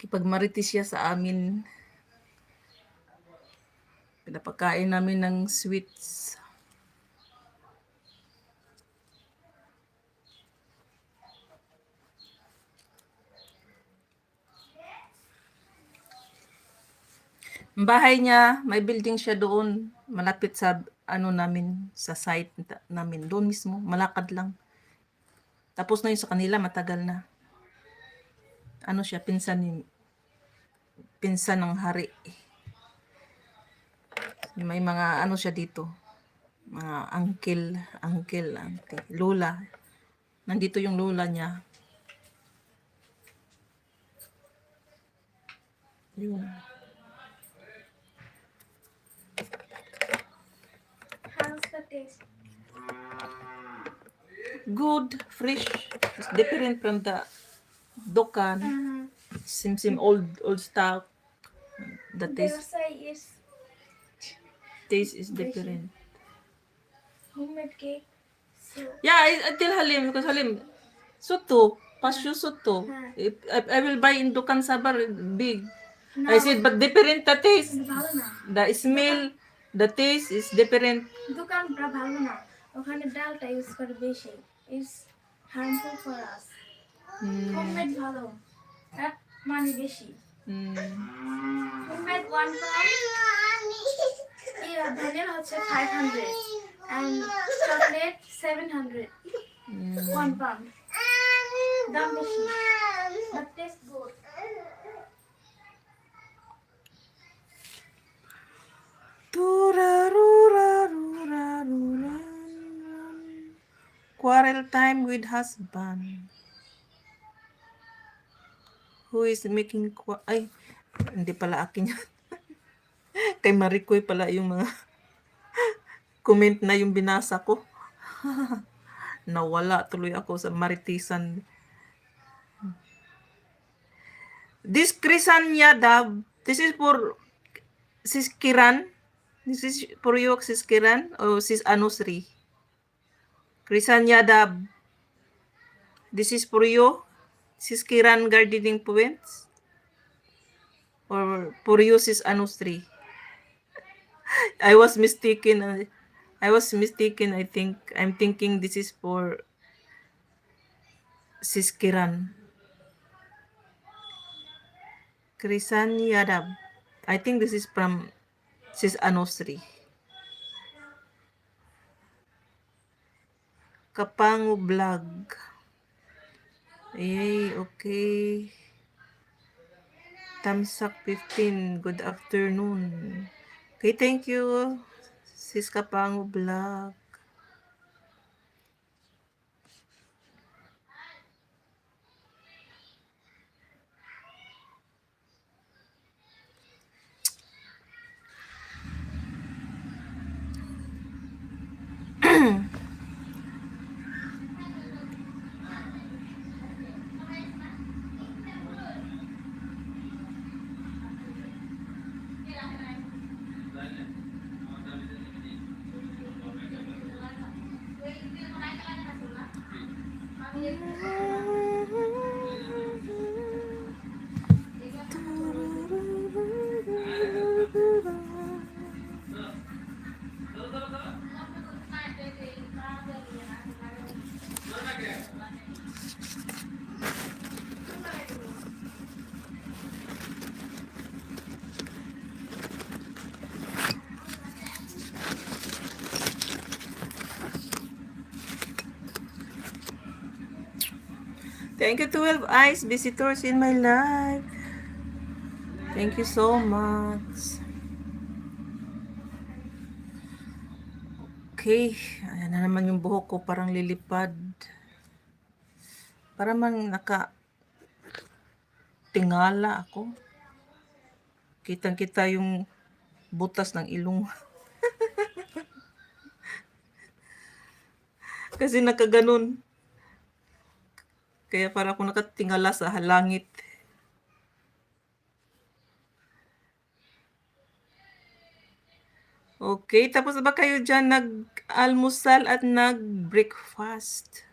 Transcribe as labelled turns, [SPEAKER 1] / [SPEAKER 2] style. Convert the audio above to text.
[SPEAKER 1] nakikipagmarites siya sa amin. Pinapakain namin ng sweets. Ang bahay niya, may building siya doon, malapit sa ano namin, sa site namin. Doon mismo, malakad lang. Tapos na yun sa kanila, matagal na. Ano siya, pinsan ng hari. May mga ano siya dito, mga uncle, auntie, lola. Nandito yung lola niya. Yun.
[SPEAKER 2] How's the taste?
[SPEAKER 1] Good, fresh. It's different from the Dokan. Sim old stock. The
[SPEAKER 2] They
[SPEAKER 1] taste
[SPEAKER 2] say it's
[SPEAKER 1] is different.
[SPEAKER 2] homemade cake. So
[SPEAKER 1] Yeah, I tell Halim, because Halim, soto, pasyo soto. If I will buy in Dukan Sabar, big.
[SPEAKER 2] no,
[SPEAKER 1] I said, but different the taste.
[SPEAKER 2] ভালো না।
[SPEAKER 1] The smell, the taste is different.
[SPEAKER 2] দোকানটা ভালো না, ওখানে ডালটা ইউজ করে বেশি, is harmful for us. Homemade ভালো, তার মানে বেশি। হোমমেড 1 pound, ভ্যানিলা হচ্ছে 500 and চকলেট 700, 1 pound, দাম বেশি, but taste good.
[SPEAKER 1] Quarrel time with husband. Who is making ay, hindi pala akin yan. Kay Maricoy pala yung mga comment na yung binasa ko. Nawala tuloy ako sa maritisan. This Krisan Yadav, this is for Sis Kiran. This is for you, Sis Kiran, o Sis Anusri. Krisan Yadav, this is for you, Sis Kiran Gardening Poets. Or for you, Sis Anusri. I was mistaken. I think. I'm thinking this is for Sis Kiran. Krisan Yadav. I think this is from Sis Anusri. Kapangu Vlog. Yay, okay. Tamsak 15. Good afternoon. Okay, thank you, Sis Kapangu Vlog. Thank you, 12 Eyes visitors in my life. Thank you so much. Okay, ayan na naman yung buhok ko, parang lilipad. Parang tingala ako. Kitang-kita yung butas ng ilong. Kasi nakaganon. Kaya para ako nakatingala sa halangit. Okay, tapos na ba kayo dyan nag-almusal at nag-breakfast?